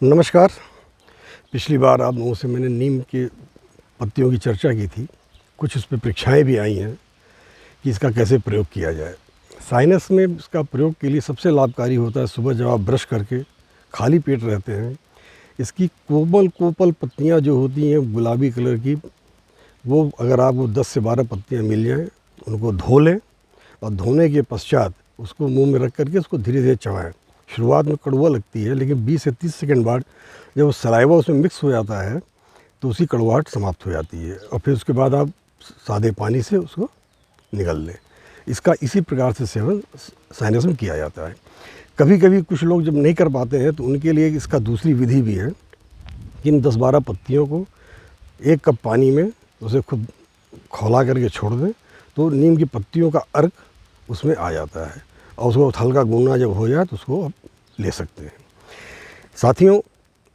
नमस्कार। पिछली बार आप लोगों से मैंने नीम के पत्तियों की चर्चा की थी। कुछ उस पर परीक्षाएँ भी आई हैं कि इसका कैसे प्रयोग किया जाए। साइनस में इसका प्रयोग के लिए सबसे लाभकारी होता है सुबह जब आप ब्रश करके खाली पेट रहते हैं, इसकी कोपल कोपल पत्तियाँ जो होती हैं गुलाबी कलर की, वो अगर आपको 10 से 12 पत्तियाँ मिल जाएँ, उनको धो लें और धोने के पश्चात उसको मुँह में रख करके उसको धीरे धीरे चबाएँ। शुरुआत में कड़वा लगती है, लेकिन 20 से 30 सेकंड बाद जब वो सलाइवा उसमें मिक्स हो जाता है तो उसकी कड़वाहट समाप्त हो जाती है और फिर उसके बाद आप सादे पानी से उसको निगल लें। इसका इसी प्रकार से सेवन साइनस में किया जाता है। कभी कभी कुछ लोग जब नहीं कर पाते हैं तो उनके लिए इसका दूसरी विधि भी है कि इन 10-12 पत्तियों को 1 कप पानी में उसे खूब खौला करके छोड़ दें तो नीम की पत्तियों का अर्क उसमें आ जाता है और उसको हल्का गूना जब हो जाए तो उसको आप ले सकते हैं। साथियों,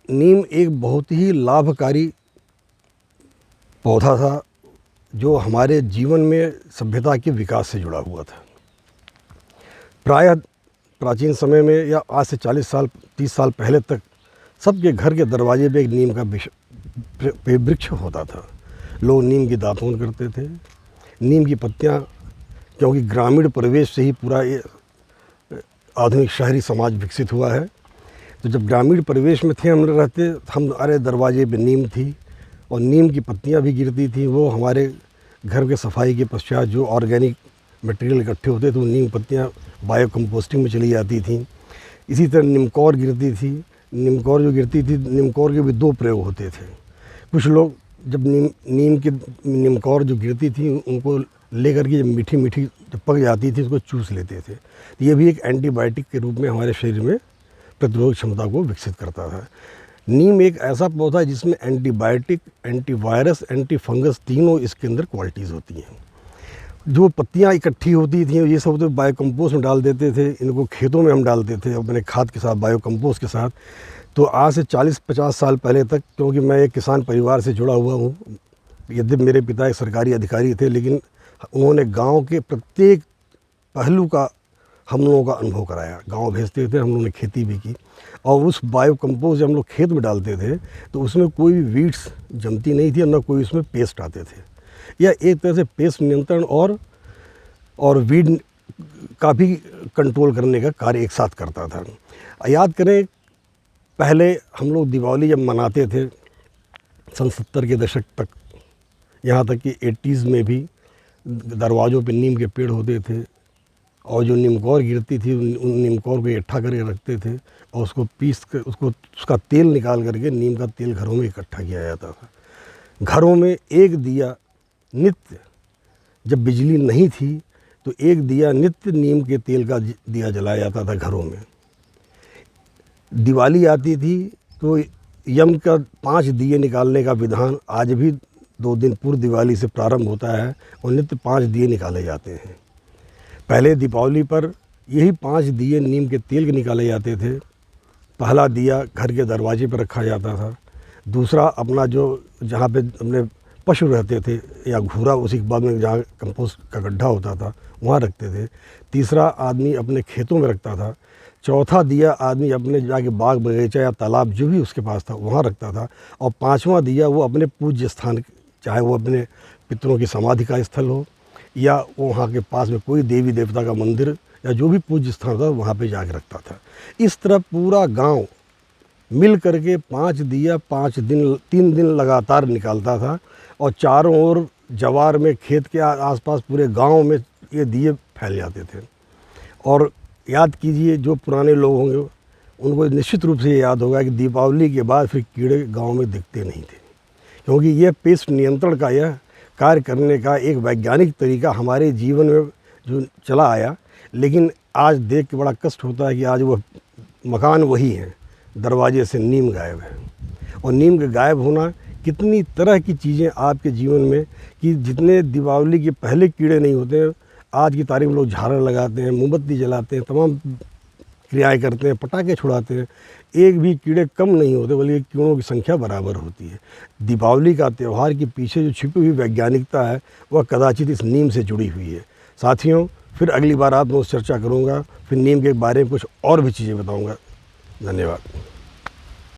नीम एक बहुत ही लाभकारी पौधा था जो हमारे जीवन में सभ्यता के विकास से जुड़ा हुआ था। प्रायः प्राचीन समय में या आज से 40 साल 30 साल पहले तक सबके घर के दरवाजे पे एक नीम का वृक्ष होता था। लोग नीम की दातून करते थे। नीम की पत्तियाँ, क्योंकि ग्रामीण परिवेश से ही पूरा ये आधुनिक शहरी समाज विकसित हुआ है, तो जब ग्रामीण परिवेश में थे हम रहते, हम अरे दरवाजे पे नीम थी और नीम की पत्तियां भी गिरती थी। वो हमारे घर के सफाई के पश्चात जो ऑर्गेनिक मटेरियल इकट्ठे होते थे, वो नीम पत्तियां बायो कंपोस्टिंग में चली जाती थी। इसी तरह निमकौर गिरती थी। निमकौर जो गिरती थी, निमकौर के भी 2 प्रयोग होते थे। कुछ लोग जब नीम की निमकौर जो गिरती थी उनको लेकर के जब मीठी मीठी जब पक जाती थी उसको चूस लेते थे। तो ये भी एक एंटीबायोटिक के रूप में हमारे शरीर में प्रतिरोधक क्षमता को विकसित करता था। नीम एक ऐसा पौधा है जिसमें एंटीबायोटिक, एंटीवायरस, एंटी फंगस तीनों इसके अंदर क्वालिटीज़ होती हैं। जो पत्तियां इकट्ठी होती थी ये सब तो बायो कंपोस्ट में डाल देते थे। इनको खेतों में हम डालते थे अपने खाद के साथ, बायो कंपोस्ट के साथ। तो आज से 40-50 साल पहले तक, क्योंकि मैं एक किसान परिवार से जुड़ा हुआ हूँ, यद्यपि मेरे पिता एक सरकारी अधिकारी थे, लेकिन उन्होंने गांव के प्रत्येक पहलू का हम लोगों का अनुभव कराया। गांव भेजते थे, हम लोगों ने खेती भी की और उस बायो कंपोस्ट जब हम लोग खेत में डालते थे तो उसमें कोई भी वीड्स जमती नहीं थी और न कोई उसमें पेस्ट आते थे। यह एक तरह से पेस्ट नियंत्रण और वीड का भी कंट्रोल करने का कार्य एक साथ करता था। याद करें, पहले हम लोग दीपावली जब मनाते थे सन 70 के दशक तक, यहाँ तक कि 80s में भी दरवाज़ों पे नीम के पेड़ होते थे और जो निमकौर गिरती थी उन निमकौर को इकट्ठा करके रखते थे और उसको पीस कर उसका तेल निकाल करके नीम का तेल घरों में इकट्ठा किया जाता था। घरों में एक दिया नित्य, जब बिजली नहीं थी तो एक दिया नित्य नीम के तेल का दिया जलाया जाता था घरों में। दिवाली आती थी तो यम का 5 दिए निकालने का विधान आज भी 2 दिन पूर्व दिवाली से प्रारंभ होता है और नित्य 5 दिए निकाले जाते हैं। पहले दीपावली पर यही 5 दिए नीम के तेल के निकाले जाते थे। पहला दिया घर के दरवाजे पर रखा जाता था। दूसरा अपना जो जहाँ पे अपने पशु रहते थे या घूरा, उसी के बाद में जहाँ कंपोस्ट का गड्ढा होता था वहाँ रखते थे। तीसरा आदमी अपने खेतों में रखता था। चौथा दिया आदमी अपने जाके बाग बगीचा या तालाब जो भी उसके पास था वहाँ रखता था। और 5वां दिया वो अपने पूज्य स्थान, चाहे वो अपने पितरों की समाधि का स्थल हो या वहाँ के पास में कोई देवी देवता का मंदिर या जो भी पूज्य स्थान था वहाँ पे जाके रखता था। इस तरह पूरा गांव मिल करके 5 दिया 3 दिन लगातार निकालता था और चारों ओर जवार में, खेत के आसपास पूरे गांव में ये दिए फैल जाते थे। और याद कीजिए, जो पुराने लोग होंगे उनको निश्चित रूप से ये याद होगा कि दीपावली के बाद फिर कीड़े गाँव में दिखते नहीं थे, क्योंकि ये पेस्ट नियंत्रण का यह कार्य करने का एक वैज्ञानिक तरीका हमारे जीवन में जो चला आया। लेकिन आज देख के बड़ा कष्ट होता है कि आज वह मकान वही है, दरवाजे से नीम गायब है। और नीम के गायब होना, कितनी तरह की चीज़ें आपके जीवन में, कि जितने दीपावली के पहले कीड़े नहीं होते हैं, आज की तारीख में लोग झालर लगाते हैं, मोमबत्ती जलाते हैं, तमाम क्रियाएँ करते हैं, पटाखे छुड़ाते हैं, एक भी कीड़े कम नहीं होते, बल्कि कीड़ों की संख्या बराबर होती है। दीपावली का त्यौहार के पीछे जो छिपी हुई वैज्ञानिकता है वह कदाचित इस नीम से जुड़ी हुई है। साथियों, फिर अगली बार आप लोगों से चर्चा करूँगा, फिर नीम के बारे में कुछ और भी चीज़ें बताऊँगा। धन्यवाद।